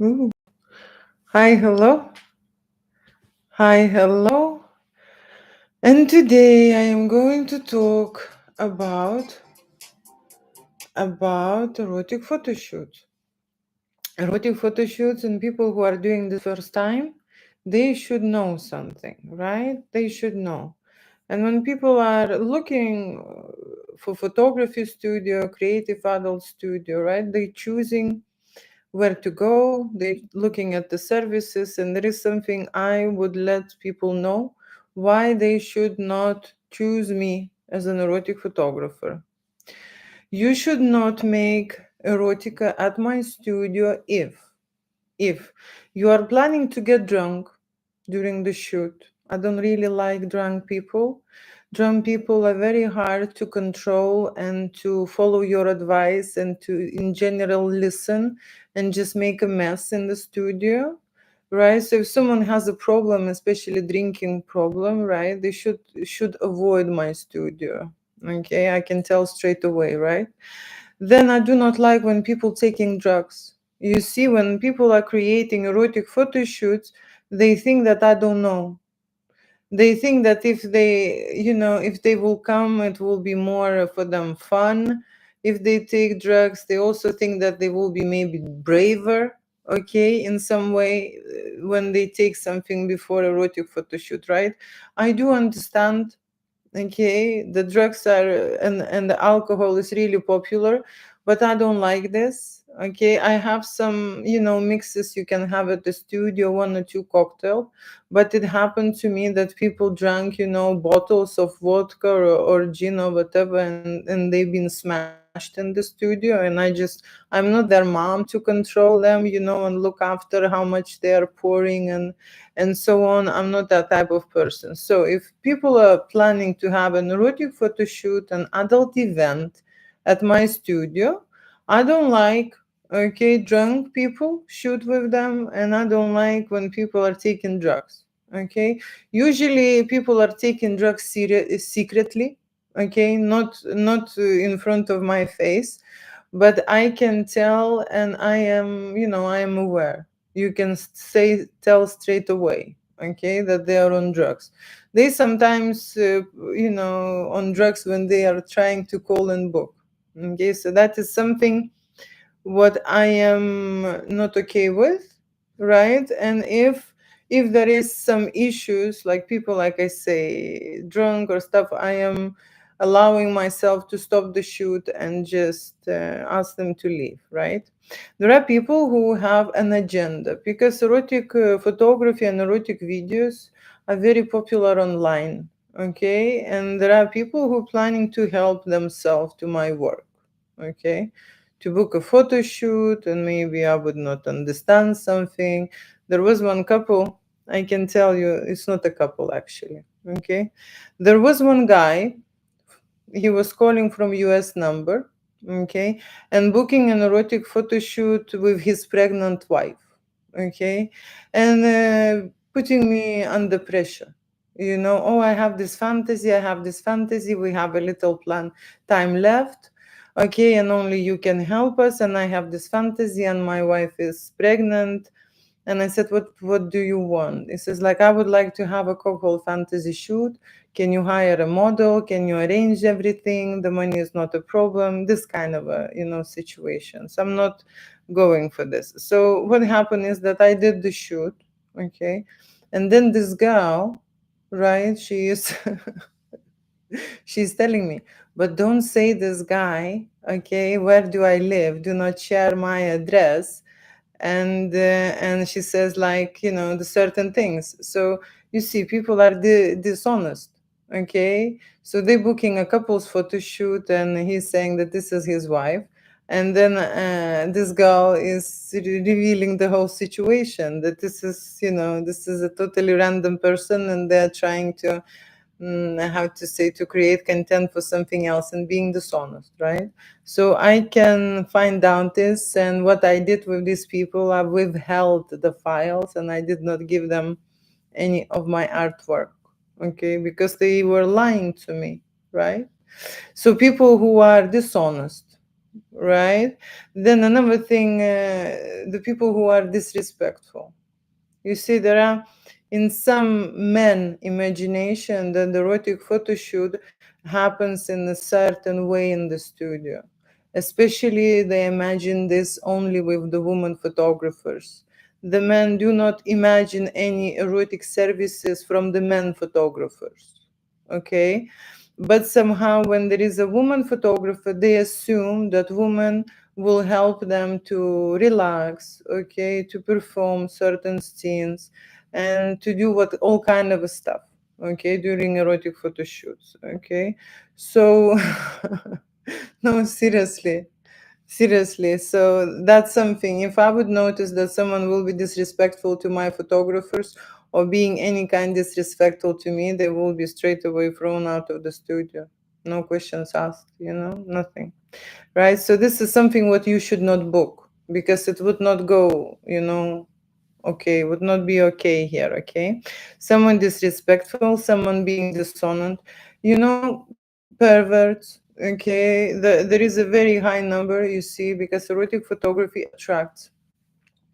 Ooh. Hi, hello. Hi, hello. And today I am going to talk about erotic photo shoots. Erotic photo shoots and people who are doing this first time, they should know something, right? They should know. And when people are looking for photography studio, creative adult studio, right? They choosing where to go, they looking at the services, and there is something I would let people know why they should not choose me as an erotic photographer. You should not make erotica at my studio if you are planning to get drunk during the shoot. I don't really like drunk people. Drunk people are very hard to control and to follow your advice and to, in general, listen and just make a mess in the studio, right? So if someone has a problem, especially drinking problem, right, they should avoid my studio. Okay, I can tell straight away, right? Then I do not like when people taking drugs. You see, when people are creating erotic photo shoots, they think that I don't know. They think that if they, if they will come, it will be more for them fun. If they take drugs, they also think that they will be maybe braver, okay, in some way when they take something before erotic photo shoot, right? I do understand. Okay, the drugs are and the alcohol is really popular, but I don't like this. Okay, I have some mixes you can have at the studio, one or two cocktail, but it happened to me that people drank bottles of vodka or gin or whatever, and they've been smashed in the studio, and I'm not their mom to control them, and look after how much they are pouring and so on. I'm not that type of person. So if people are planning to have an erotic photo shoot, an adult event at my studio, I don't like, okay, drunk people shoot with them, and I don't like when people are taking drugs. Okay, usually people are taking drugs secretly. Okay, not in front of my face, but I can tell, and I am aware. You can tell straight away, okay, that they are on drugs. They sometimes on drugs when they are trying to call and book. Okay, so that is something what I am not okay with, right? And if there is some issues, like people, like I say, drunk or stuff, I am allowing myself to stop the shoot and just ask them to leave, right? There are people who have an agenda, because erotic photography and erotic videos are very popular online, okay? And there are people who are planning to help themselves to my work, okay, to book a photo shoot, and maybe I would not understand something. There was one couple, I can tell you, it's not a couple actually, okay? There was one guy, he was calling from US number, okay, and booking an erotic photo shoot with his pregnant wife, okay, and putting me under pressure. Oh, I have this fantasy, we have a little time left, okay, and only you can help us, and I have this fantasy, and my wife is pregnant. And I said, what do you want? He says, like, I would like to have a couple fantasy shoot. Can you hire a model? Can you arrange everything? The money is not a problem. This kind of a, situations. I'm not going for this. So what happened is that I did the shoot, okay? And then this girl, right, she is she's telling me, but don't say this guy, okay? Where do I live? Do not share my address. And she says, like, the certain things. So you see, people are dishonest, okay? So they're booking a couple's photo shoot, and he's saying that this is his wife, and then this girl is revealing the whole situation, that this is a totally random person, and they're trying to how to say, to create content for something else, and being dishonest, right? So I can find out this, and what I did with these people, I withheld the files, and I did not give them any of my artwork, okay, because they were lying to me, right? So people who are dishonest, right? Then another thing, the people who are disrespectful. You see, there are in some men imagination that the erotic photo shoot happens in a certain way in the studio. Especially they imagine this only with the women photographers. The men do not imagine any erotic services from the men photographers. Okay? But somehow when there is a woman photographer, they assume that woman will help them to relax, okay, to perform certain scenes and to do what all kind of stuff, okay, during erotic photo shoots, okay. So no, seriously, so that's something. If I would notice that someone will be disrespectful to my photographers or being any kind disrespectful to me, they will be straight away thrown out of the studio. No questions asked, nothing. Right? So this is something what you should not book because it would not go, okay, would not be okay here, okay? Someone disrespectful, someone being dishonest, perverts, okay? There is a very high number, you see, because erotic photography attracts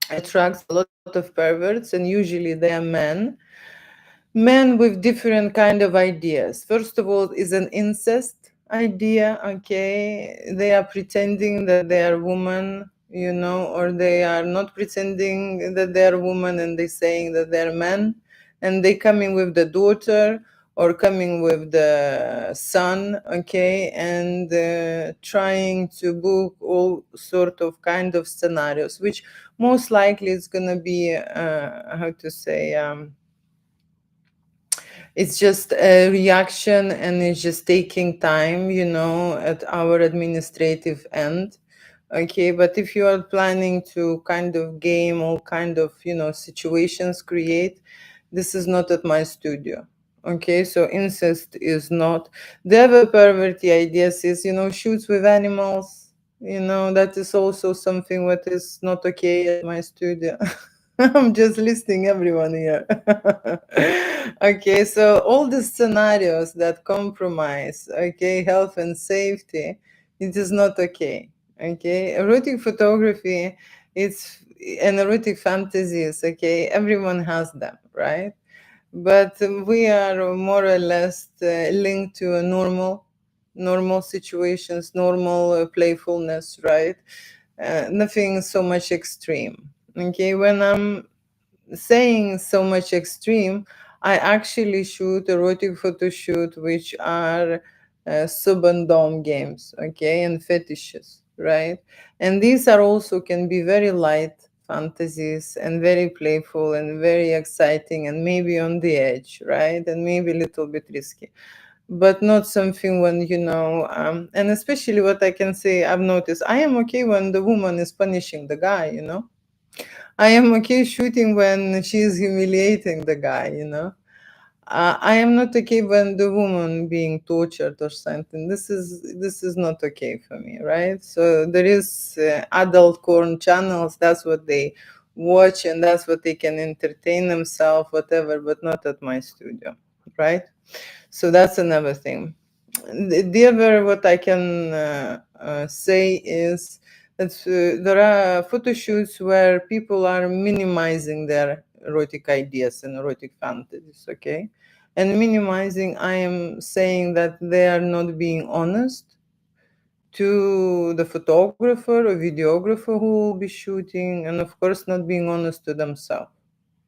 a lot of perverts, and usually they are men with different kind of ideas. First of all is an incest idea, okay? They are pretending that they are woman, or they are not pretending that they are woman and they saying that they're men, and they coming with the daughter or coming with the son, okay, and trying to book all sort of kind of scenarios, which most likely is gonna be how to say, it's just a reaction and it's just taking time, at our administrative end. Okay, but if you are planning to kind of game all kind of, situations create, this is not at my studio. Okay, so incest is not. The other perverty ideas is, shoots with animals, that is also something what is not okay at my studio. I'm just listing everyone here. Okay, so all the scenarios that compromise, okay, health and safety, it is not okay. Okay, erotic photography, it's and erotic fantasies, okay, everyone has them, right? But we are more or less linked to a normal situations, normal playfulness, right? Nothing so much extreme. Okay, when I'm saying so much extreme, I actually shoot erotic photo shoot, which are sub and dom games, okay, and fetishes, right? And these are also can be very light fantasies and very playful and very exciting and maybe on the edge, right? And maybe a little bit risky, but not something when, and especially what I can say, I've noticed, I am okay when the woman is punishing the guy, I am okay shooting when she is humiliating the guy, I am not okay when the woman being tortured or something. This is not okay for me, right? So there is adult porn channels. That's what they watch and that's what they can entertain themselves, whatever, but not at my studio, right? So that's another thing. The other what I can say is that there are photo shoots where people are minimizing their erotic ideas and erotic fantasies, okay? And minimizing, I am saying that they are not being honest to the photographer or videographer who will be shooting, and of course, not being honest to themselves.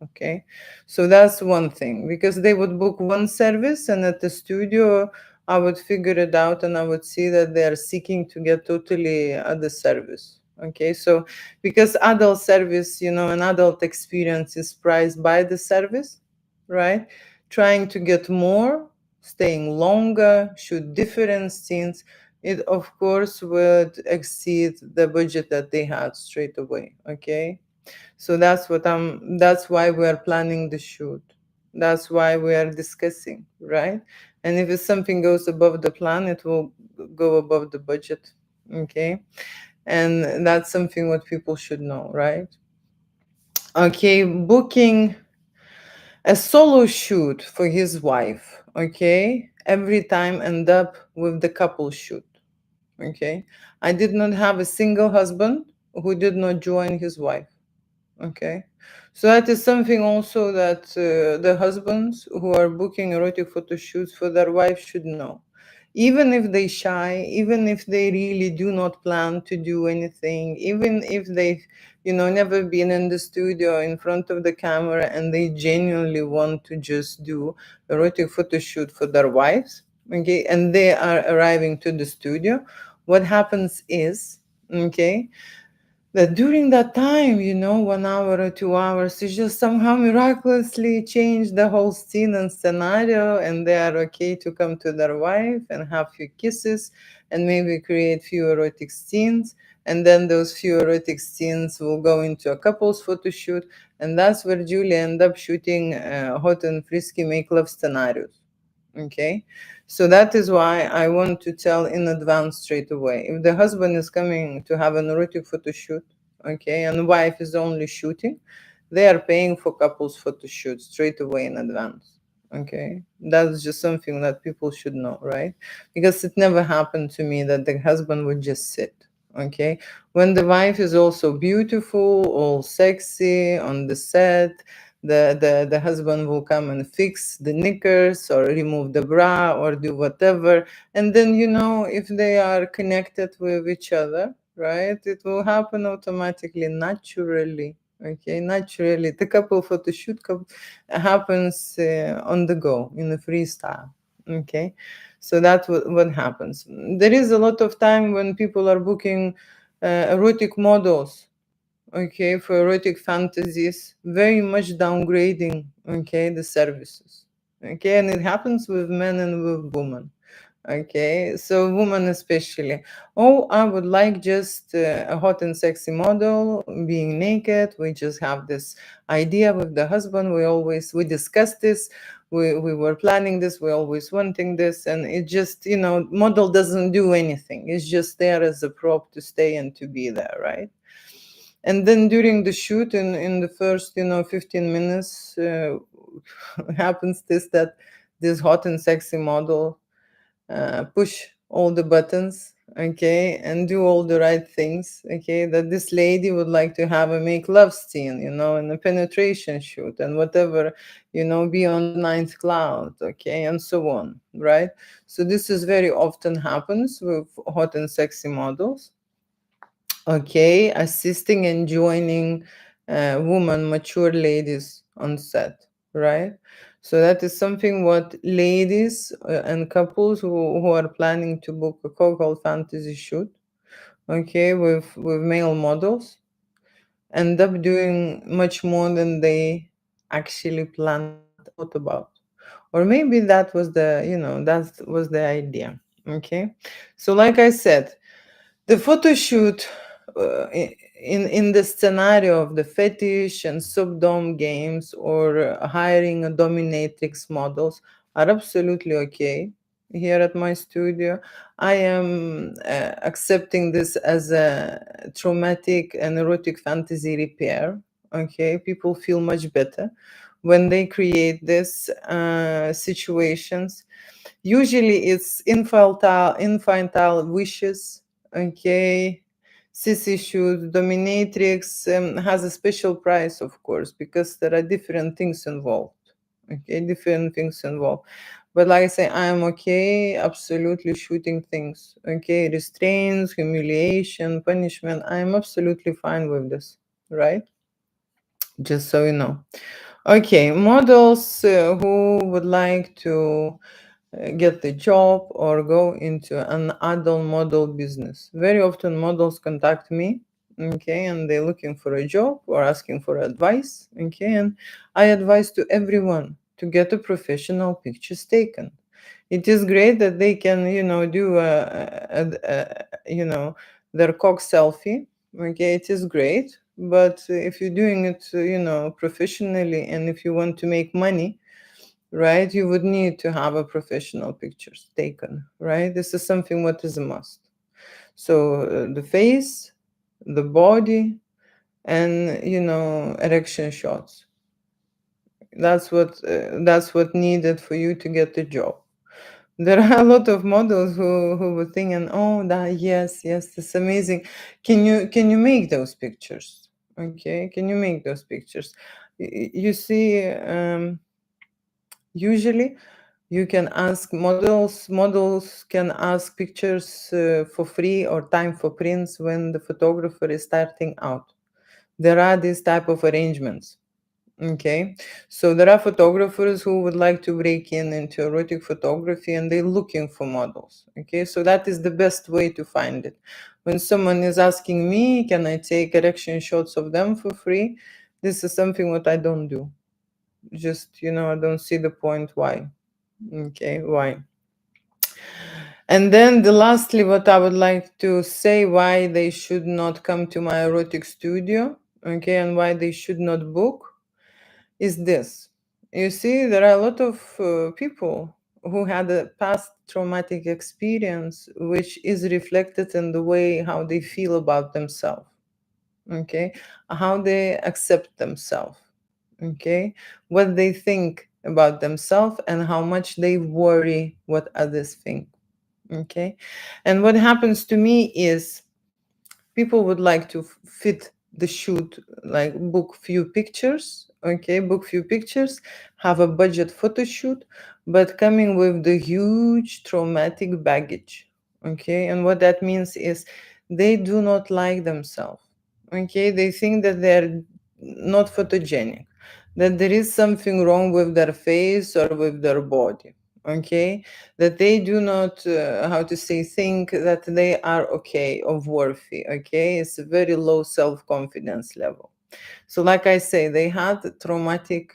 Okay, so that's one thing, because they would book one service and at the studio I would figure it out and I would see that they are seeking to get totally other service. Okay, so because adult service, an adult experience is priced by the service, right? Trying to get more, staying longer, shoot different scenes, it of course would exceed the budget that they had straight away. Okay, so that's why we are planning the shoot. That's why we are discussing, right? And if something goes above the plan, it will go above the budget. Okay. And that's something what people should know, right? Okay, booking a solo shoot for his wife, okay, every time end up with the couple shoot. Okay, I did not have a single husband who did not join his wife. Okay, so that is something also that the husbands who are booking erotic photo shoots for their wife should know. Even if they shy, even if they really do not plan to do anything, even if they've, never been in the studio in front of the camera and they genuinely want to just do erotic photo shoot for their wives, okay, and they are arriving to the studio, what happens is, okay, that during that time, 1 hour or 2 hours, you just somehow miraculously change the whole scene and scenario, and they are okay to come to their wife and have few kisses and maybe create few erotic scenes. And then those few erotic scenes will go into a couple's photo shoot, and that's where Julie end up shooting hot and frisky make love scenarios. Okay, so that is why I want to tell in advance straight away. If the husband is coming to have an erotic photo shoot, okay, and wife is only shooting, they are paying for couples photo shoot straight away in advance. Okay, that's just something that people should know, right? Because it never happened to me that the husband would just sit. Okay, when the wife is also beautiful, all sexy on the set, the husband will come and fix the knickers or remove the bra or do whatever. And then, if they are connected with each other, right, it will happen automatically, naturally. Okay, naturally. The couple photo shoot happens on the go, in the freestyle. Okay, so that's what happens. There is a lot of time when people are booking erotic models, okay, for erotic fantasies, very much downgrading, okay, the services. Okay, and it happens with men and with women. Okay, so women especially. Oh, I would like just a hot and sexy model being naked. We just have this idea with the husband. We discussed this. We were planning this. We always wanting this, and it just, model doesn't do anything. It's just there as a prop to stay and to be there, right? And then during the shoot, in the first 15 minutes, happens this, that this hot and sexy model push all the buttons, okay, and do all the right things, okay, that this lady would like to have a make love scene, and a penetration shoot and whatever, be on the ninth cloud, okay, and so on, right? So this is very often happens with hot and sexy models, okay, assisting and joining women, mature ladies on set, right? So that is something what ladies and couples who are planning to book a cocktail fantasy shoot, okay, with male models, end up doing much more than they actually planned or thought about. Or maybe that was the idea. Okay. So like I said, the photo shoot in the scenario of the fetish and subdom games, or hiring a dominatrix models, are absolutely okay here at my studio. I am accepting this as a traumatic and erotic fantasy repair. Okay, people feel much better when they create these situations. Usually it's infantile wishes, okay. Sissy shoot, dominatrix has a special price, of course, because there are different things involved. Okay, different things involved. But like I say, I am okay, absolutely shooting things. Okay, restraints, humiliation, punishment. I am absolutely fine with this, right? Just so you know. Okay, models who would like to get the job or go into an adult model business. Very often models contact me, okay, and they're looking for a job or asking for advice, okay, and I advise to everyone to get a professional pictures taken. It is great that they can, do their cock selfie, okay, it is great, but if you're doing it, professionally, and if you want to make money, right, you would need to have a professional pictures taken, right? This is something what is a must. So the face, the body, and erection shots. That's what needed for you to get the job. There are a lot of models who were thinking, oh, that yes, it's amazing. Can you make those pictures? Okay, can you make those pictures? You see, usually you can ask models can ask pictures for free or time for prints when the photographer is starting out. There are these type of arrangements. Okay, so there are photographers who would like to break into erotic photography and they're looking for models. Okay, so that is the best way to find it. When someone is asking me, can I take erection shots of them for free? This is something what I don't do. Just, I don't see the point why. Okay, why? And then the lastly, what I would like to say, why they should not come to my erotic studio, okay, and why they should not book, is this. You see, there are a lot of people who had a past traumatic experience, which is reflected in the way how they feel about themselves, okay, how they accept themselves, okay, what they think about themselves, and how much they worry what others think, okay. And what happens to me is people would like to fit the shoot, like book few pictures, okay, book few pictures, have a budget photo shoot, but coming with the huge traumatic baggage, okay. And what that means is they do not like themselves, okay. They think that they're not photogenic, that there is something wrong with their face or with their body, okay, that they do not how to say, think that they are okay or worthy, okay. It's a very low self-confidence level. So like I say, they had traumatic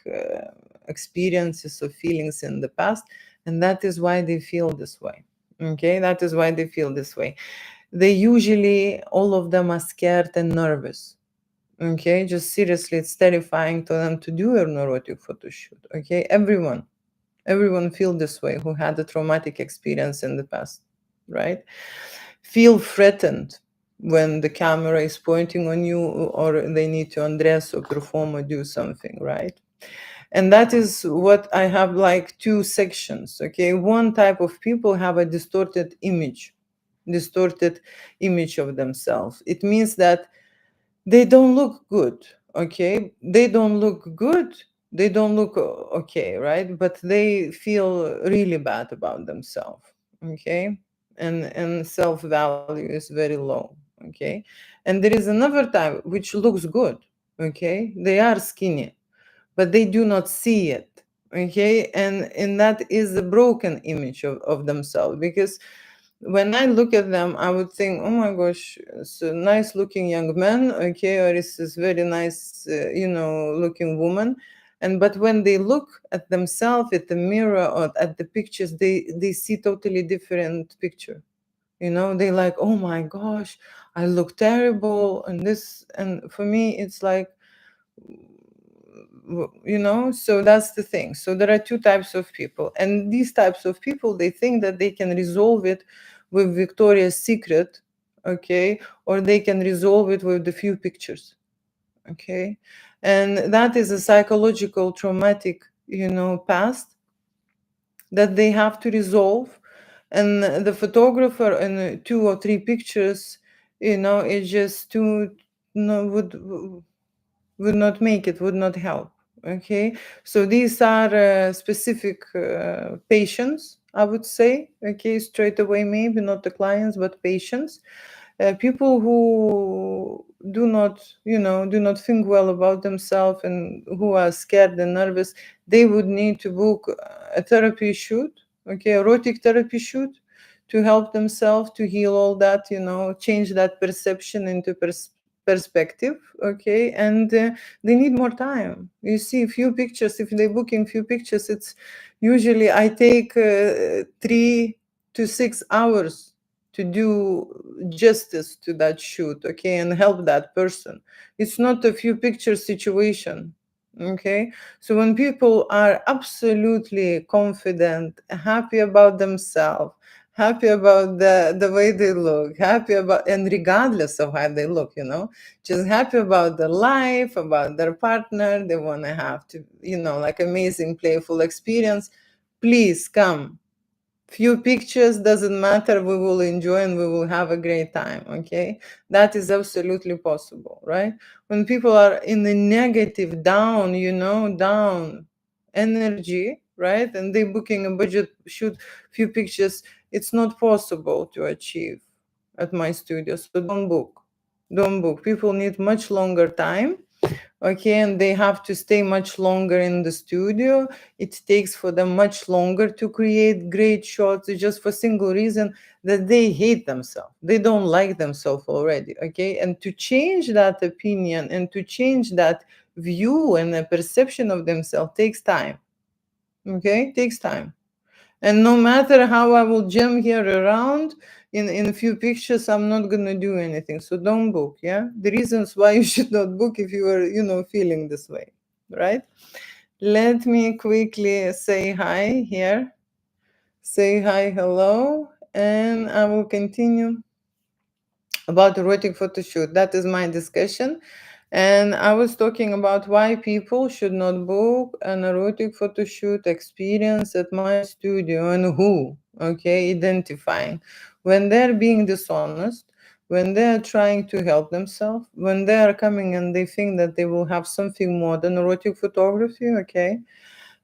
experiences or feelings in the past, and that is why they feel this way, okay. That is why they feel this way. They usually, all of them, are scared and nervous, okay. Just seriously, it's terrifying to them to do an erotic photo shoot, okay. Everyone feel this way who had a traumatic experience in the past, right? Feel threatened when the camera is pointing on you or they need to undress or perform or do something, right? And that is what I have, like two sections, okay? One type of people have a distorted image of themselves. It means that they don't look good, okay. They don't look good, they don't look okay, right? But they feel really bad about themselves, okay. And self-value is very low, okay. And there is another type which looks good, okay. They are skinny, but they do not see it, okay. And that is a broken image of themselves, because when I look at them, I would think, oh my gosh, it's a nice looking young man, okay, or it's this very nice, looking woman. And but when they look at themselves at the mirror or at the pictures, they see totally different picture. They like, oh my gosh, I look terrible, and this, and for me, it's like, so that's the thing. So there are two types of people, and these types of people, they think that they can resolve it with Victoria's Secret, okay, or they can resolve it with the few pictures, okay. And that is a psychological traumatic, past that they have to resolve. And the photographer in two or three pictures, it just too, would not make it, would not help, okay. So these are specific patients, I would say, okay, straight away, maybe not the clients but patients, people who do not think well about themselves and who are scared and nervous. They would need to book a therapy shoot, okay, erotic therapy shoot, to help themselves to heal all that, change that perception into perspective, okay. And they need more time. You see, few pictures, if they booking few pictures, it's usually I take 3 to 6 hours to do justice to that shoot, okay, and help that person. It's not a few picture situation, okay. So when people are absolutely confident, happy about themselves, happy about the way they look, happy about, and regardless of how they look, just happy about their life, about their partner, they want to have to, like amazing playful experience, please come Few pictures doesn't matter, we will enjoy and we will have a great time. Okay, that is absolutely possible, right? When people are in the negative, down, down energy, right, and they booking a budget shoot few pictures, it's not possible to achieve at my studio. So don't book. People need much longer time. Okay, and they have to stay much longer in the studio. It takes for them much longer to create great shots, just for single reason that they hate themselves, they don't like themselves already. Okay, and to change that opinion and to change that view and the perception of themselves takes time. Okay, takes time. And no matter how I will jump here around in a few pictures, I'm not gonna do anything. So don't book. Yeah, the reasons why you should not book if you are feeling this way, right? Let me quickly say hi here. Say hi, hello, and I will continue about erotic photo shoot. That is my discussion. And I was talking about why people should not book an erotic photo shoot experience at my studio and who, okay, identifying when they're being dishonest, when they're trying to help themselves, when they are coming and they think that they will have something more than erotic photography, okay,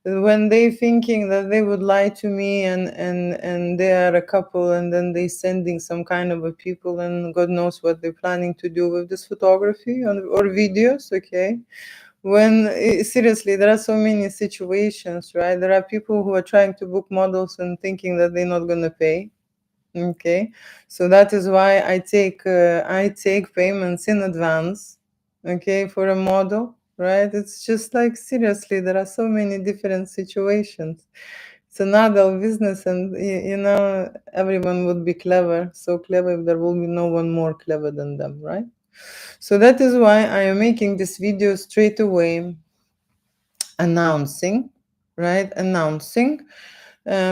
when they thinking that they would lie to me and they are a couple and then they sending some kind of a people and God knows what they're planning to do with this photography or videos. Okay, when seriously there are so many situations, right? There are people who are trying to book models and thinking that they're not going to pay. Okay, so that is why I take payments in advance, okay, for a model, right? It's just like seriously, there are so many different situations. It's an adult business, and everyone would be clever, so clever if there will be no one more clever than them, right? So that is why I am making this video straight away, announcing, right? Announcing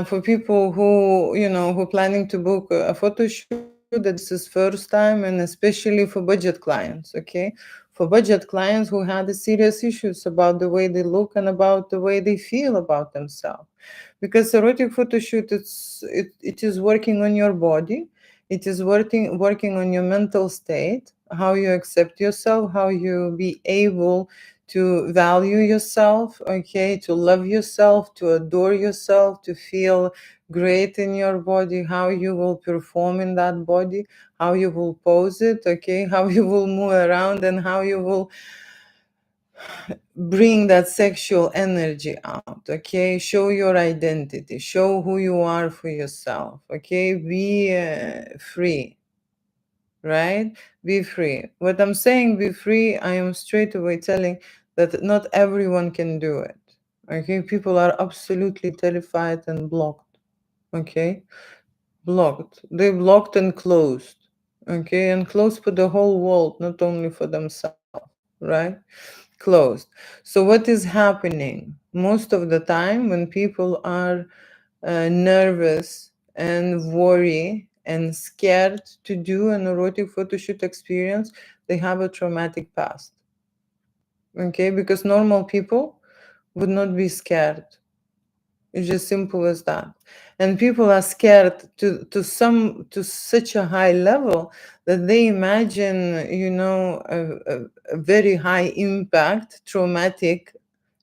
for people who planning to book a photo shoot that this is first time, and especially for budget clients. Okay, for budget clients who had serious issues about the way they look and about the way they feel about themselves, because erotic photo shoot, it is working on your body, it is working on your mental state, how you accept yourself, how you be able to value yourself, okay, to love yourself, to adore yourself, to feel great in your body, how you will perform in that body, how you will pose it, okay, how you will move around, and how you will bring that sexual energy out. Okay, show your identity, show who you are for yourself. Okay, be free, right? Be free. What I'm saying, be free, I am straight away telling that not everyone can do it. Okay, people are absolutely terrified and blocked. Okay, blocked. They blocked and closed. Okay, and closed for the whole world, not only for themselves, right? Closed. So what is happening most of the time when people are nervous and worry and scared to do an erotic photo shoot experience, they have a traumatic past. Okay, because normal people would not be scared. It's just simple as that. And people are scared to such a high level that they imagine, a very high impact traumatic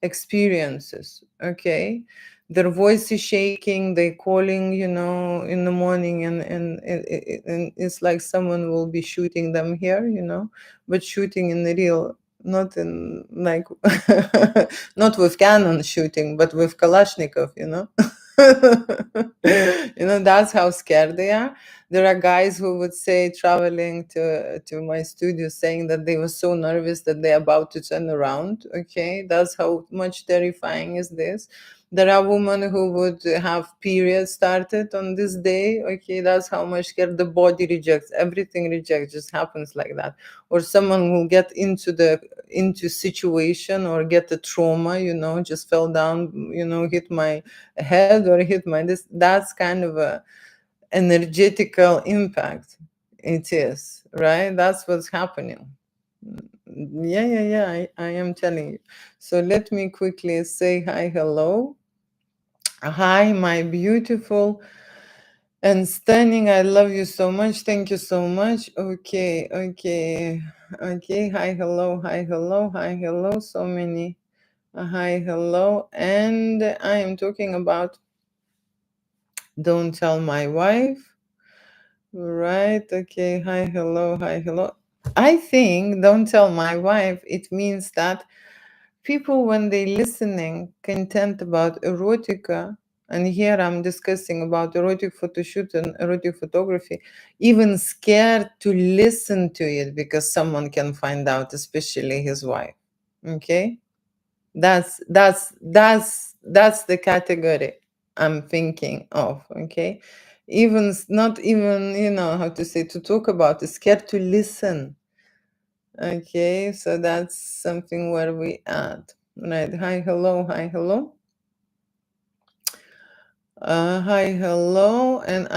experiences. Okay. Their voice is shaking, they calling, in the morning, and it's like someone will be shooting them here, but shooting in the real, not in like not with cannon shooting, but with Kalashnikov, that's how scared they are. There are guys who would say, traveling to my studio, saying that they were so nervous that they're about to turn around. Okay, that's how much terrifying is this. There are women who would have periods started on this day. Okay, that's how much scared. The body rejects, everything rejects, just happens like that. Or someone will get into situation or get a trauma, just fell down, hit my head or hit my this. That's kind of a energetical impact. It is, right? That's what's happening. Yeah, I am telling you. So let me quickly say hi, hello. Hi, my beautiful And stunning, I love you so much. Thank you so much. Okay. Hi, hello, hi, hello, hi, hello. So many hi, hello. And I am talking about don't tell my wife. Right. Okay. Hi, hello, hi, hello. I think don't tell my wife, it means that people, when they listening content about erotica, and here I'm discussing about erotic photo shoot and erotic photography, even scared to listen to it because someone can find out, especially his wife. Okay, that's the category I'm thinking of. Okay, not even, how to say, to talk about it, scared to listen. Okay, so that's something where we at. Right. Hi, hello, hi, hello. Hi, hello, and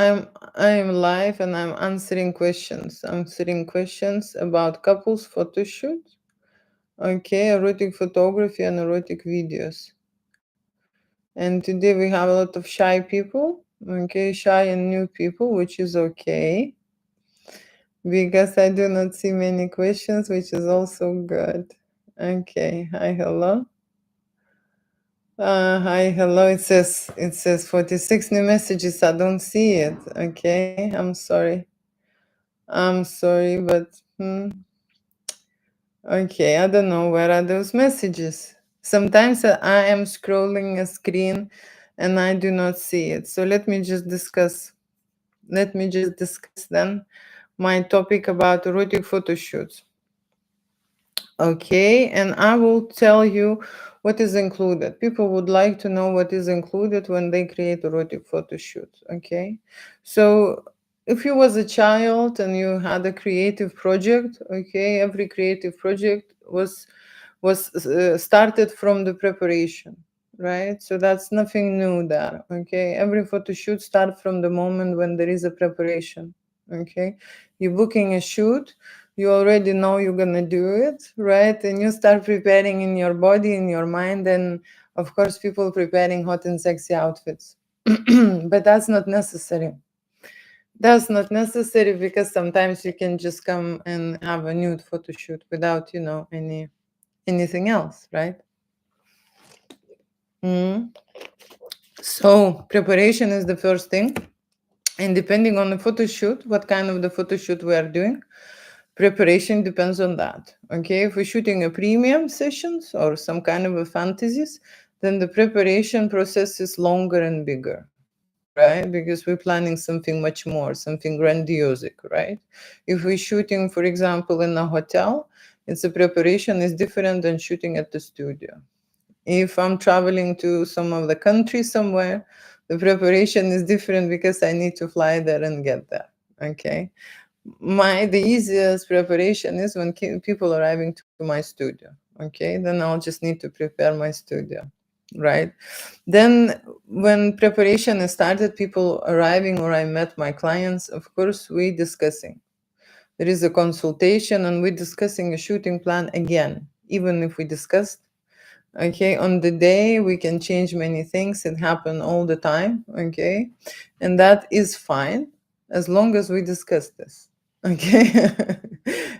I'm live and I'm answering questions. Answering questions about couples photo shoot. Okay, erotic photography and erotic videos. And today we have a lot of shy people. Okay, shy and new people, which is okay. Because I do not see many questions, which is also good. Okay, hi, hello. Hi, hello. It says 46 new messages. I don't see it. Okay, I'm sorry. I'm sorry, but okay, I don't know where are those messages. Sometimes I am scrolling a screen and I do not see it. So let me just discuss. Let me just discuss then my topic about erotic photo shoots. Okay, and I will tell you what is included. People would like to know what is included when they create erotic photo shoot. Okay, so if you was a child and you had a creative project, okay, every creative project was started from the preparation, right? So that's nothing new there. Okay, every photo shoot starts from the moment when there is a preparation. Okay, you're booking a shoot, you already know you're gonna do it, right? And you start preparing in your body, in your mind, and of course people preparing hot and sexy outfits. But that's not necessary. That's not necessary because sometimes you can just come and have a nude photo shoot without, anything else, right? Mm. So preparation is the first thing. And depending on the photo shoot, what kind of the photo shoot we are doing, preparation depends on that. Okay, if we're shooting a premium sessions or some kind of a fantasies, then the preparation process is longer and bigger, right? Because we're planning something much more, something grandiose, right? If we're shooting, for example, in a hotel, it's a preparation is different than shooting at the studio. If I'm traveling to some of the country somewhere, the preparation is different because I need to fly there and get there. Okay, the easiest preparation is when people arriving to my studio. Okay, then I'll just need to prepare my studio, right? Then when preparation is started, people arriving or I met my clients, of course we discussing. There is a consultation and we're discussing a shooting plan again. Even if we discussed, okay, on the day we can change many things, it happen all the time. Okay, and that is fine as long as we discuss this. Okay,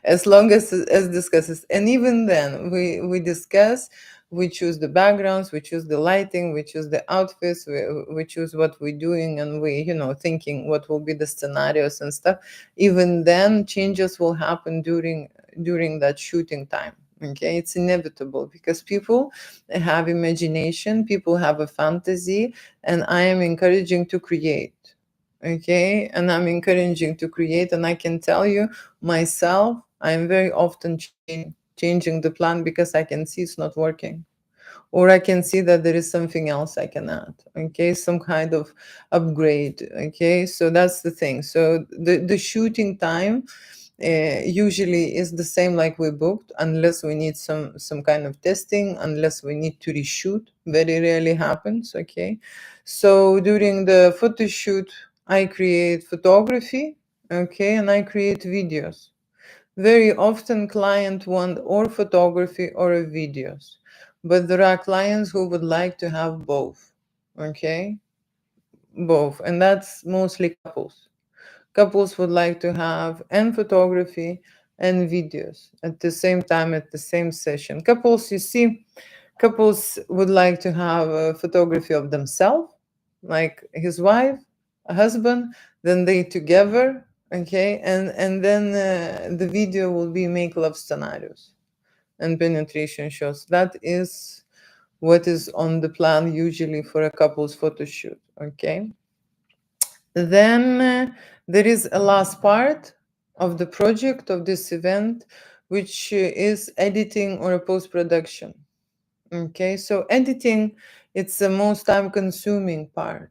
as long as discusses, and even then we discuss, we choose the backgrounds, we choose the lighting, we choose the outfits, we choose what we're doing, and we thinking what will be the scenarios and stuff. Even then changes will happen during that shooting time. Okay, it's inevitable because people have imagination, people have a fantasy, and I am encouraging to create. Okay, and I'm encouraging to create, and I can tell you myself, I'm very often changing the plan because I can see it's not working, or I can see that there is something else I can add. Okay, some kind of upgrade. Okay, so that's the thing. So the shooting time usually is the same like we booked, unless we need some kind of testing, unless we need to reshoot. Very rarely happens. Okay, so during the photo shoot I create photography, okay, and I create videos. Very often client want or photography or videos, but there are clients who would like to have both. Okay, both, and that's mostly couples. Couples would like to have and photography and videos at the same time, at the same session. Couples, you see, couples would like to have a photography of themselves, like his wife, a husband, then they together, okay, and then the video will be make love scenarios and penetration shots. That is what is on the plan usually for a couple's photo shoot, okay. Then there is a last part of the project of this event, which is editing or a post-production. Okay, so editing, it's the most time-consuming part.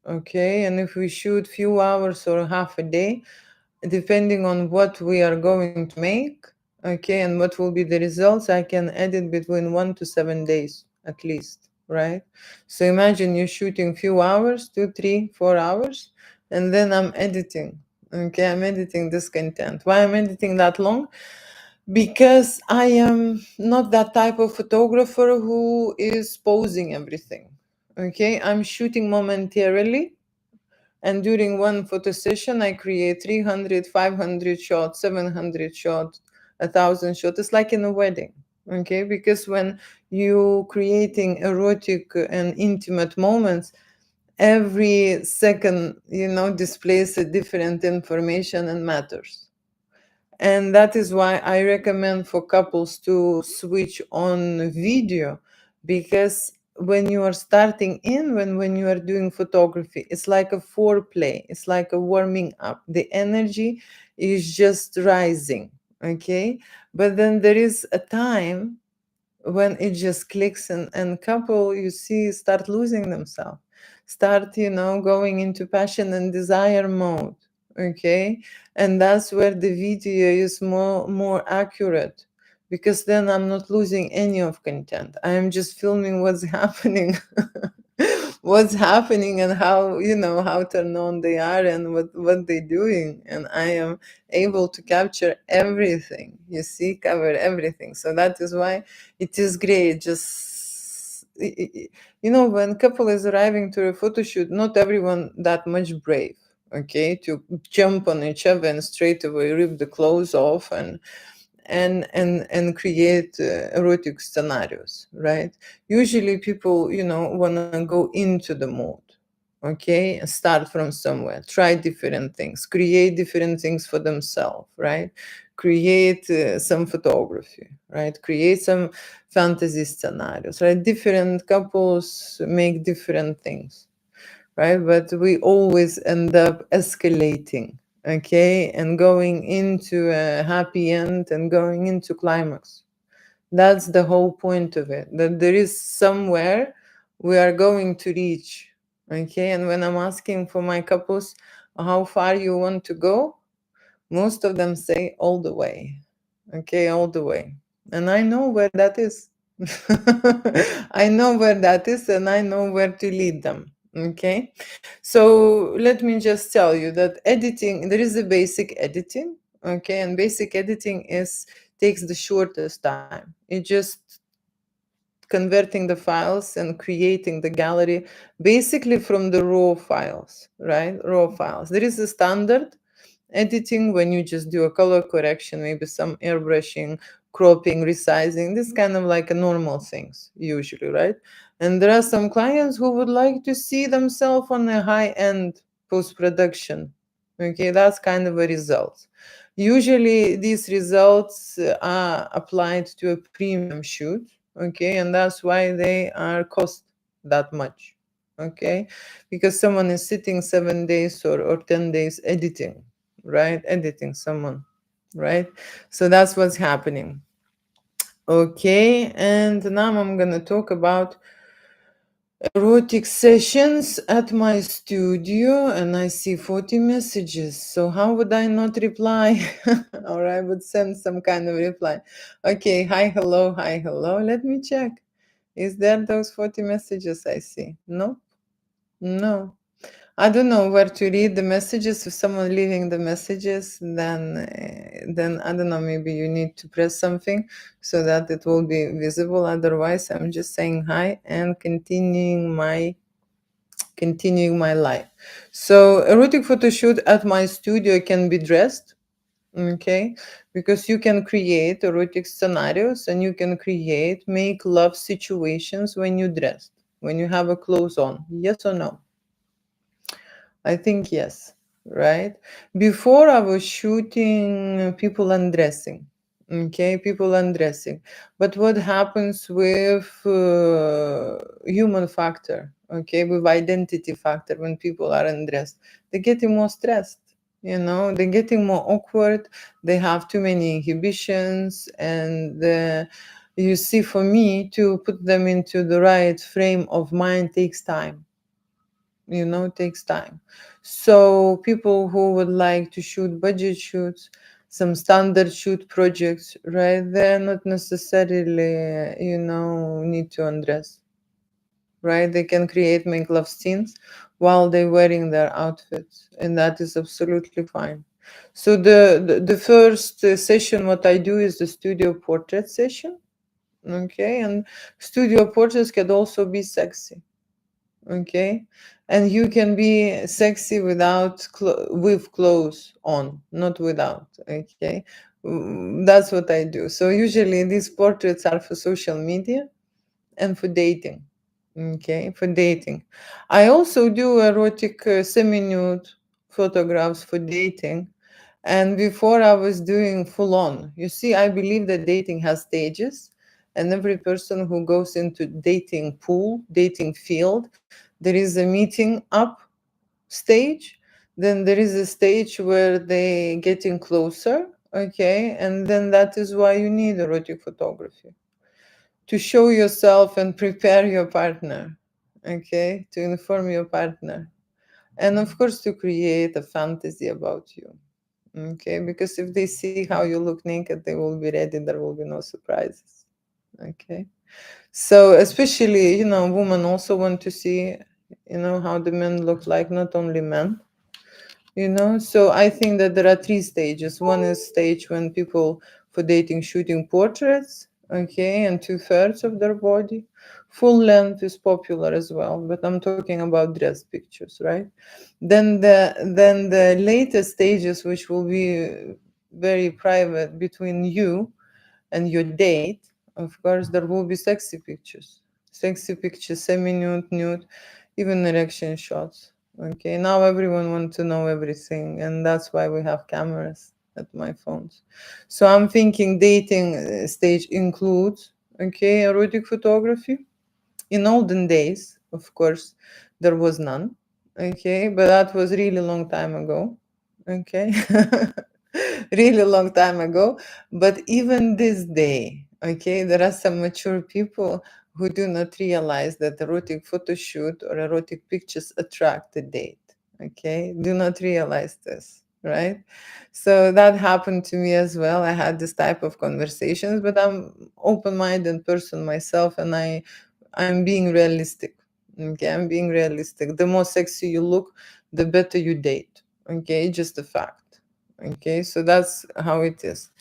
Okay, and if we shoot few hours or half a day, depending on what we are going to make, okay, and what will be the results, I can edit between 1 to 7 days at least, right? So imagine you're shooting few hours, 2, 3, 4 hours, and then I'm editing. Okay, I'm editing this content. Why I'm editing that long? Because I am not that type of photographer who is posing everything. Okay, I'm shooting momentarily, and during one photo session, I create 300, 500 shots, 700 shots, 1,000 shots. It's like in a wedding, okay? Because when you creating erotic and intimate moments, every second, displays a different information and matters. And that is why I recommend for couples to switch on video, because when you are starting in, when you are doing photography, it's like a foreplay, it's like a warming up. The energy is just rising, okay? But then there is a time when it just clicks, and couple, you see, start losing themselves, start going into passion and desire mode, okay. And that's where the video is more accurate, because then I'm not losing any of content, I am just filming what's happening. What's happening, and how turned on they are, and what they're doing, and I am able to capture everything, you see, cover everything. So that is why it is great. Just when couple is arriving to a photo shoot, not everyone that much brave, okay, to jump on each other and straight away rip the clothes off and create erotic scenarios, right? Usually people want to go into the mode, okay, and start from somewhere, try different things, create different things for themselves, right? Create some photography, right? Create some fantasy scenarios, right? Different couples make different things, right? But we always end up escalating, okay, and going into a happy end and going into climax. That's the whole point of it, that there is somewhere we are going to reach, okay. And when I'm asking for my couples how far you want to go, most of them say all the way, okay, all the way. And I know where that is. I know where that is, and I know where to lead them, okay. So let me just tell you that editing, there is a basic editing, okay, and basic editing takes the shortest time. It just converting the files and creating the gallery basically from the raw files, right? Raw files. There is a standard editing when you just do a color correction, maybe some airbrushing, cropping, resizing, this kind of like a normal things usually, right? And there are some clients who would like to see themselves on a high-end post-production. Okay, that's kind of a result. Usually these results are applied to a premium shoot, okay, and that's why they are cost that much, okay, because someone is sitting 7 days or 10 days editing, right? Editing someone, right? So that's what's happening. Okay, and now I'm gonna talk about erotic sessions at my studio, and I see 40 messages. So how would I not reply? Or I would send some kind of reply. Okay, hi, hello, hi, hello. Let me check. Is there those 40 messages I see? No? No. I don't know where to read the messages. If someone leaving the messages, then I don't know, maybe you need to press something so that it will be visible. Otherwise, I'm just saying hi and continuing my continuing my life. So erotic photo shoot at my studio can be dressed, okay, because you can create erotic scenarios and you can make love situations when you dress, when you have a clothes on. Yes or no? I think yes, right? Before I was shooting people undressing, okay, people undressing. But what happens with human factor, okay, with identity factor when people are undressed? They're getting more stressed, they're getting more awkward, they have too many inhibitions, and you see, for me to put them into the right frame of mind takes time, takes time. So people who would like to shoot budget shoots, some standard shoot projects, right, they're not necessarily, need to undress, right? They can make love scenes while they're wearing their outfits, and that is absolutely fine. So the first session, what I do is the studio portrait session, okay? And studio portraits can also be sexy, okay, and you can be sexy with clothes on, not without, okay. That's what I do. So usually these portraits are for social media and for dating, okay, for dating. I also do erotic semi-nude photographs for dating, and before I was doing full on. You see, I believe that dating has stages, and every person who goes into dating pool, dating field, there is a meeting up stage, then there is a stage where they getting closer, okay, and then that is why you need erotic photography, to show yourself and prepare your partner, okay, to inform your partner, and of course to create a fantasy about you. Okay, because if they see how you look naked, they will be ready. There will be no surprises. Okay. So especially, women also want to see, how the men look like, not only men. So I think that there are three stages. One is stage when people for dating shooting portraits, okay, and 2/3 of their body. Full length is popular as well, but I'm talking about dress pictures, right? Then the latest stages, which will be very private between you and your date, of course, there will be sexy pictures, semi-nude, nude, even erection shots. Okay, now everyone wants to know everything, and that's why we have cameras at my phones. So I'm thinking dating stage includes, okay, erotic photography. In olden days, of course, there was none. Okay, but that was really long time ago. Okay. Really long time ago. But even this day, okay, there are some mature people who do not realize that erotic photo shoot or erotic pictures attract a date. Okay, do not realize this, right? So that happened to me as well. I had this type of conversations, but I'm open-minded person myself, and I'm being realistic. Okay, I'm being realistic. The more sexy you look, the better you date. Okay, just a fact. Okay, so that's how it is.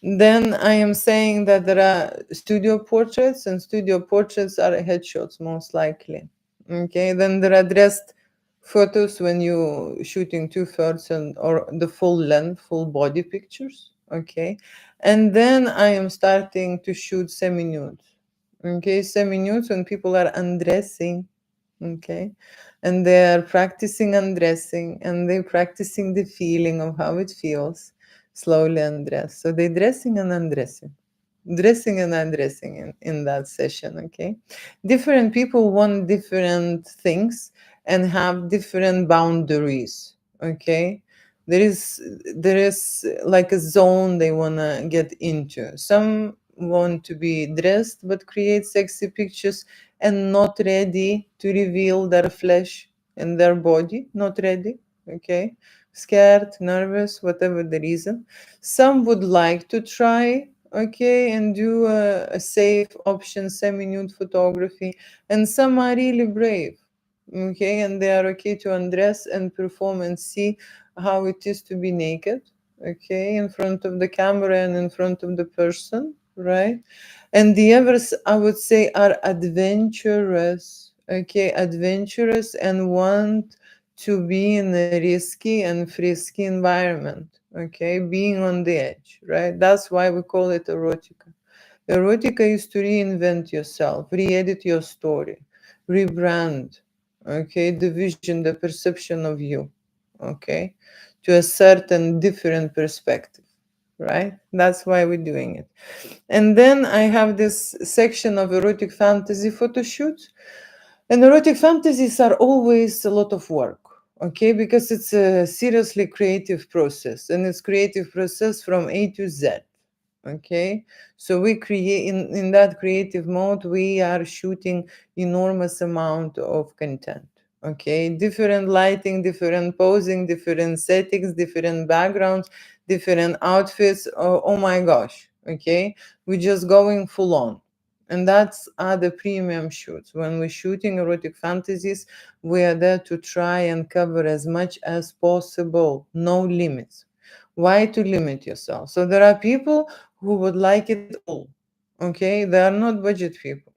Then I am saying that there are studio portraits, and studio portraits are headshots most likely. Okay, then there are dressed photos when you shooting 2/3 and or the full length, full body pictures. Okay, and then I am starting to shoot semi-nude. Okay, semi-nude when people are undressing. Okay, and they are practicing undressing, and they're practicing the feeling of how it feels slowly undress. So they're dressing and undressing, dressing and undressing in that session. Okay, different people want different things and have different boundaries. Okay, there is like a zone they want to get into. Some want to be dressed but create sexy pictures and not ready to reveal their flesh and their body, not ready. Okay, scared, nervous, whatever the reason. Some would like to try, okay, and do a safe option, semi-nude photography, and some are really brave, okay, and they are okay to undress and perform and see how it is to be naked, okay, in front of the camera and in front of the person, right? And the others, I would say, are adventurous, okay, adventurous, and want to be in a risky and frisky environment, okay, being on the edge, right? That's why we call it erotica. Erotica is to reinvent yourself, re-edit your story, rebrand, okay, the vision, the perception of you, okay, to a certain different perspective, right? That's why we're doing it. And then I have this section of erotic fantasy photo shoots. And erotic fantasies are always a lot of work, okay, because it's a seriously creative process, and it's creative process from A to Z, okay. So we create in that creative mode, we are shooting enormous amount of content, okay, different lighting, different posing, different settings, different backgrounds, different outfits. Oh my gosh, okay, we're just going full on. And that's the premium shoots. When we're shooting erotic fantasies, we are there to try and cover as much as possible, no limits. Why to limit yourself? So there are people who would like it all, okay? They are not budget people.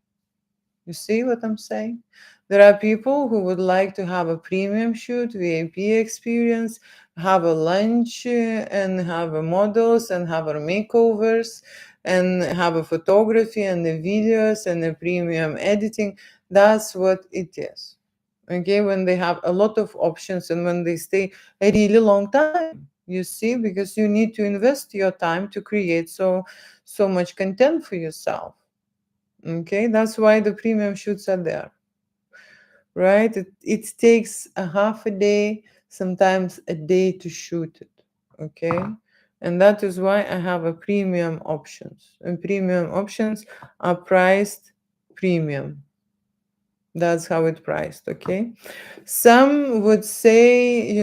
You see what I'm saying? There are people who would like to have a premium shoot, VIP experience, have a lunch, and have a models, and have a makeovers, and have a photography and the videos and the premium editing. That's what it is. Okay, when they have a lot of options and when they stay a really long time, you see, because you need to invest your time to create so much content for yourself. Okay, that's why the premium shoots are there, right? It takes a half a day, sometimes a day to shoot it. Okay, and that is why I have a premium options, and premium options are priced premium. That's how it's priced. Okay, some would say,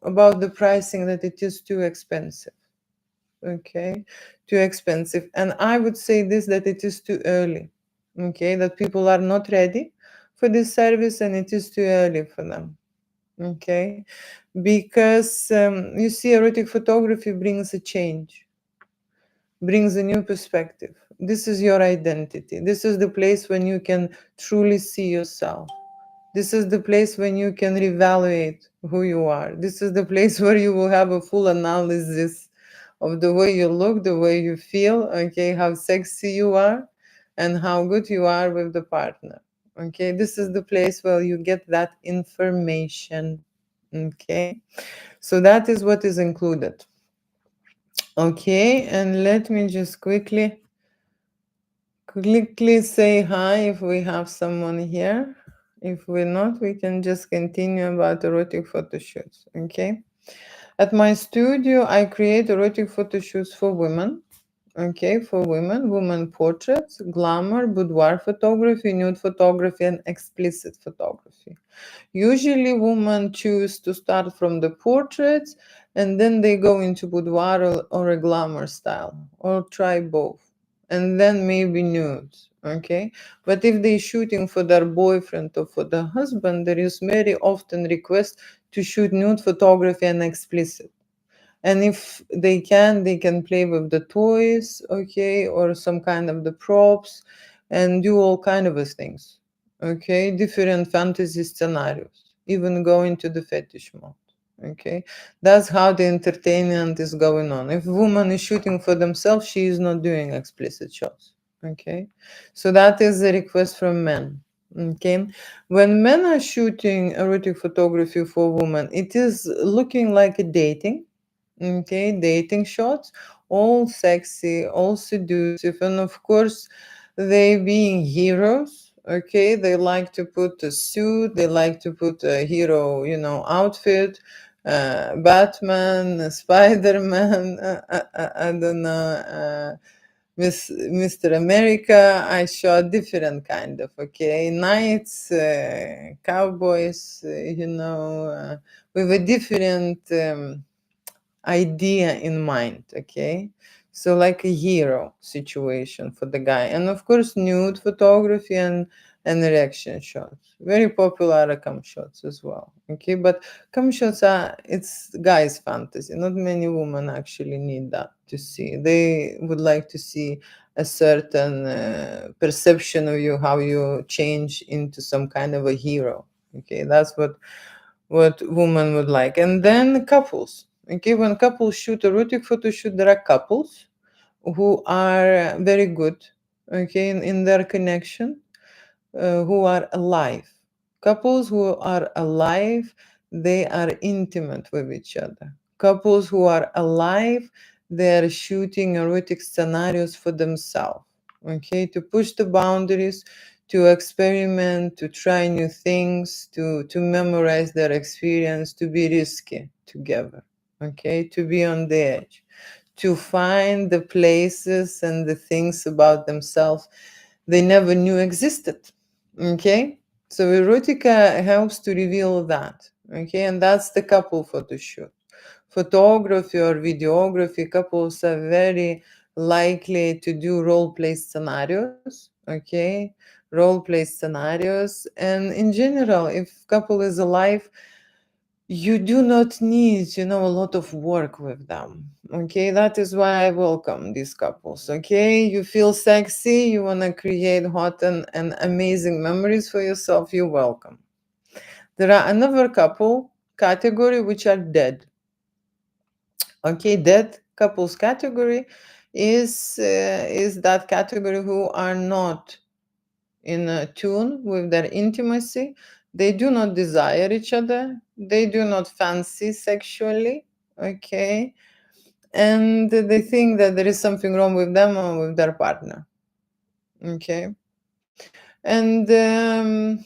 about the pricing, that it is too expensive. Okay, too expensive. And I would say this, that it is too early. Okay, that people are not ready for this service, and it is too early for them. Okay, because you see, erotic photography brings a change, brings a new perspective. This is your identity. This is the place when you can truly see yourself. This is the place when you can reevaluate who you are. This is the place where you will have a full analysis of the way you look, the way you feel, okay, how sexy you are, and how good you are with the partner. Okay, this is the place where you get that information. Okay, so that is what is included. Okay, and let me just quickly say hi if we have someone here. If we're not, we can just continue about erotic photo shoots. Okay. At my studio, I create erotic photo shoots for women. Okay, for women portraits, glamour, boudoir photography, nude photography, and explicit photography. Usually, women choose to start from the portraits, and then they go into boudoir or a glamour style, or try both, and then maybe nudes. Okay, but if they're shooting for their boyfriend or for their husband, there is very often request to shoot nude photography and explicit. And if they can play with the toys, okay, or some kind of the props, and do all kind of things, okay, different fantasy scenarios, even go into the fetish mode. Okay, that's how the entertainment is going on. If a woman is shooting for themselves, she is not doing explicit shots. Okay, so that is the request from men. Okay, when men are shooting erotic photography for women, it is looking like a dating. Okay, dating shots, all sexy, all seductive, and of course, they being heroes. Okay, they like to put a suit, they like to put a hero, outfit, Batman, Spider-Man, I don't know, Mr. America. I shot different kind of, okay, knights, cowboys, with a different. Idea in mind. Okay, so like a hero situation for the guy, and of course nude photography and erection shots, very popular cum shots as well. Okay, but cum shots are, it's guys fantasy. Not many women actually need that to see. They would like to see a certain perception of you, how you change into some kind of a hero. Okay, that's what women would like. And then couples. Okay, when couples shoot erotic photo shoot, there are couples who are very good, okay, in their connection, who are alive. Couples who are alive, they are intimate with each other. Couples who are alive, they are shooting erotic scenarios for themselves, okay, to push the boundaries, to experiment, to try new things, to memorize their experience, to be risky together, okay, to be on the edge, to find the places and the things about themselves they never knew existed. Okay, so erotica helps to reveal that. Okay, and that's the couple photo shoot. Photography or videography, couples are very likely to do role play scenarios. Okay, role play scenarios, and in general, if couple is alive, you do not need, a lot of work with them. Okay, that is why I welcome these couples. Okay, you feel sexy, you want to create hot and amazing memories for yourself, you're welcome. There are another couple category which are dead. Okay, dead couples category is that category who are not in tune with their intimacy. They do not desire each other. They do not fancy sexually. Okay. And they think that there is something wrong with them or with their partner. Okay. And in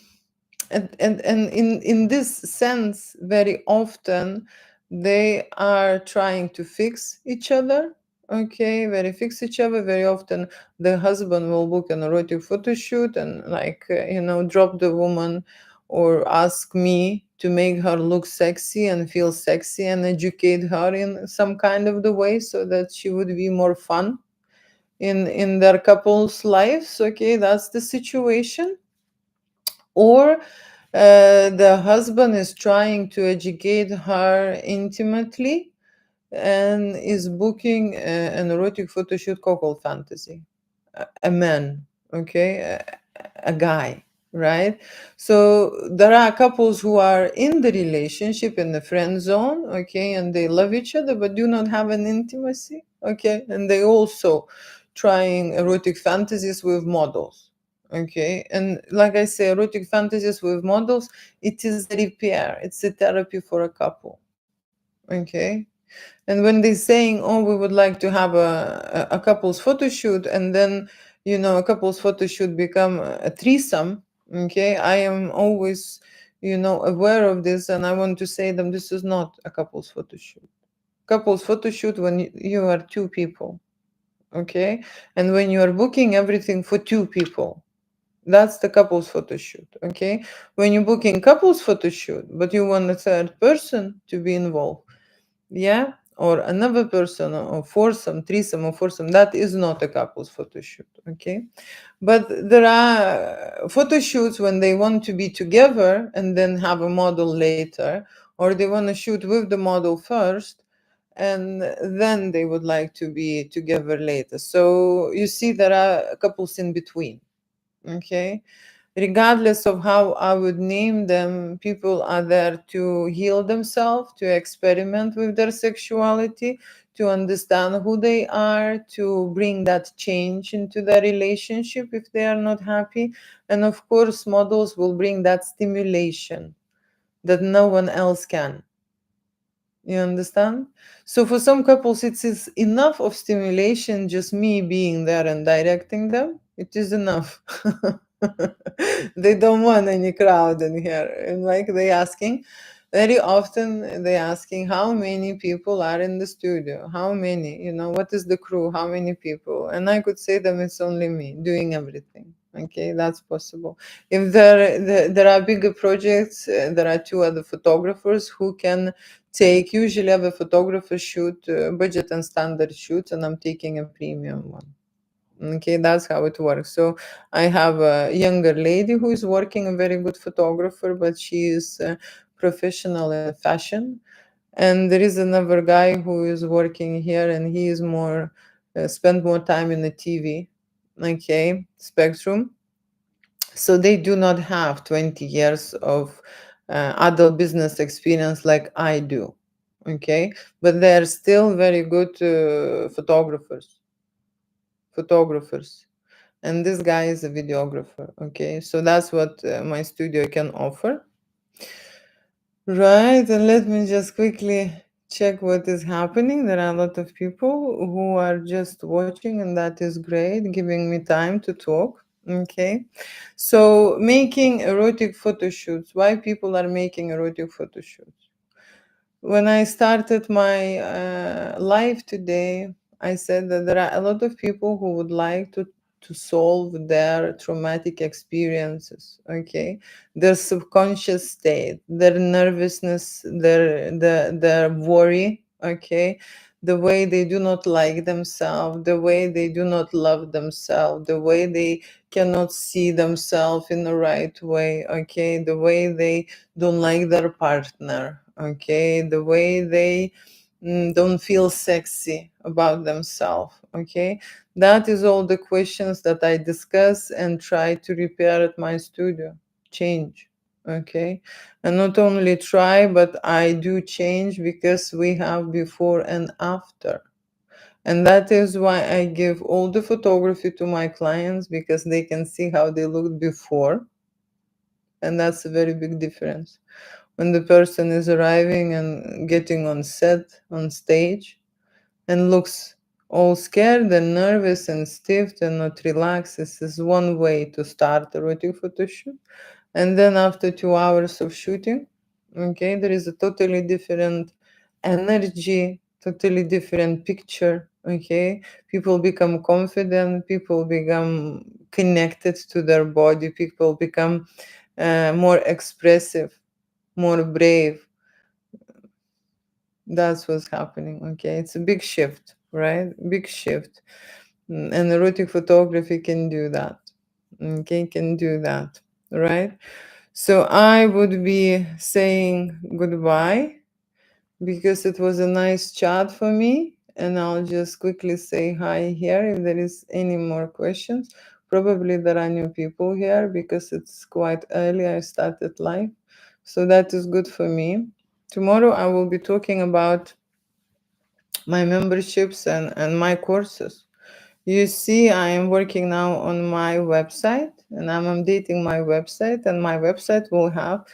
this sense, very often they are trying to fix each other. Okay, fix each other. Very often the husband will book an erotic photo shoot and drop the woman or ask me to make her look sexy and feel sexy and educate her in some kind of the way so that she would be more fun in their couple's lives. Okay, that's the situation. Or the husband is trying to educate her intimately and is booking an erotic photo shoot couple fantasy. A man, okay, a guy, right? So there are couples who are in the relationship in the friend zone, okay, and they love each other but do not have an intimacy, okay, and they also trying erotic fantasies with models. Okay, and like I say, erotic fantasies with models, it is a repair, it's a therapy for a couple. Okay, and when they're saying, oh, we would like to have a couple's photo shoot, and then a couple's photo shoot become a threesome. Okay, I am always aware of this, and I want to say them, this is not a couple's photo shoot. Couple's photo shoot when you are two people. Okay, and when you are booking everything for two people, that's the couple's photo shoot. Okay, when you're booking couple's photo shoot but you want a third person to be involved, yeah, or another person, or foursome, threesome, or foursome, that is not a couple's photo shoot. Okay, but there are photo shoots when they want to be together and then have a model later, or they want to shoot with the model first and then they would like to be together later. So you see, there are couples in between. Okay, regardless of how I would name them, people are there to heal themselves, to experiment with their sexuality, to understand who they are, to bring that change into their relationship if they are not happy. And of course, models will bring that stimulation that no one else can. You understand? So for some couples, it is enough of stimulation, just me being there and directing them. It is enough. They don't want any crowd in here. And like they asking, very often they asking how many people are in the studio, how many, what is the crew, how many people? And I could say them, it's only me doing everything. Okay, that's possible. If there are bigger projects, there are two other photographers who can take, usually have a photographer shoot budget and standard shoots, and I'm taking a premium one. Okay, that's how it works. So I have a younger lady who is working, a very good photographer, but she is professional in fashion. And there is another guy who is working here, and he is more spend more time in the TV. okay, spectrum. So they do not have 20 years of adult business experience like I do, okay, but they're still very good photographers, and this guy is a videographer, okay. So that's what my studio can offer. Right, and let me just quickly check what is happening. There are a lot of people who are just watching, and that is great, giving me time to talk. Okay, so making erotic photo shoots. Why people are making erotic photo shoots? When I started my live today, I said that there are a lot of people who would like to solve their traumatic experiences, okay, their subconscious state, their nervousness, their worry, okay, the way they do not like themselves, the way they do not love themselves, the way they cannot see themselves in the right way, okay, the way they don't like their partner, okay, the way they don't feel sexy about themselves, okay. That is all the questions that I discuss and try to repair at my studio, change, okay. And not only try, but I do change, because we have before and after. And that is why I give all the photography to my clients, because they can see how they looked before. And that's a very big difference. When the person is arriving and getting on set, on stage, and looks all scared and nervous and stiff and not relaxed, this is one way to start a erotic photo shoot. And then after 2 hours of shooting, okay, there is a totally different energy, totally different picture, okay. People become confident, people become connected to their body, people become more expressive, more brave. That's what's happening, okay. It's a big shift, right? Big shift. And erotic photography can do that, okay, can do that, right? So I would be saying goodbye, because it was a nice chat for me, and I'll just quickly say hi here if there is any more questions. Probably there are new people here because it's quite early. I started live, so that is good for me. Tomorrow I will be talking about my memberships and my courses. You see, I am working now on my website, and I'm updating my website, and my website will have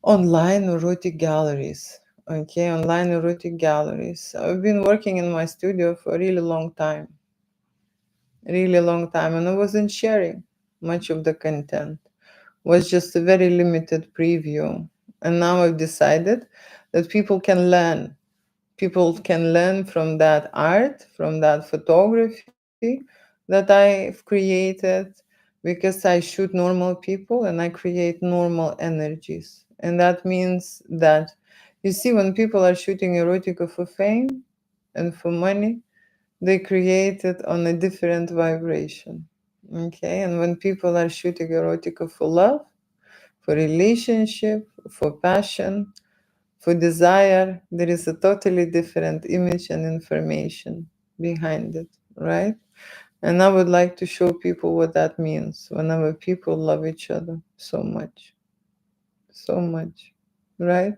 online erotic galleries. Okay, online erotic galleries. I've been working in my studio for a really long time, and I wasn't sharing much of the content. It was just a very limited preview. And now I've decided that people can learn from that art, from that photography that I've created, because I shoot normal people and I create normal energies. And that means that, you see, when people are shooting erotica for fame and for money, they create it on a different vibration. Okay, and when people are shooting erotica for love, for relationship, for passion, for desire, there is a totally different image and information behind it, right? And I would like to show people what that means whenever people love each other so much, right?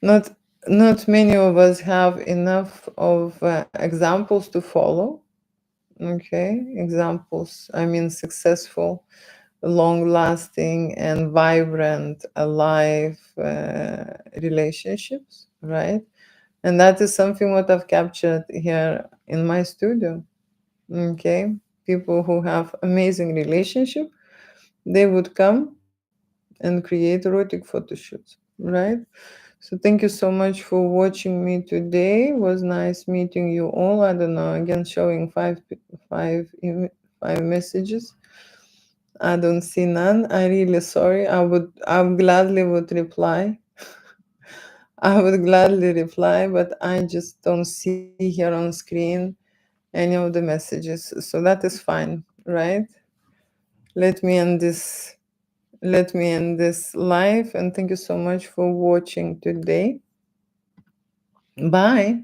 Not not many of us have enough of examples to follow. Okay, examples. I mean, successful, long-lasting, and vibrant, alive relationships, right? And that is something what I've captured here in my studio. Okay, people who have amazing relationship, they would come and create erotic photo shoots, right? So thank you so much for watching me today. It was nice meeting you all. I don't know, again, showing five messages. I don't see none. I really sorry. I gladly would reply. I would gladly reply, but I just don't see here on screen any of the messages. So that is fine, right? Let me end this. Let me end this live, and thank you so much for watching today. Bye.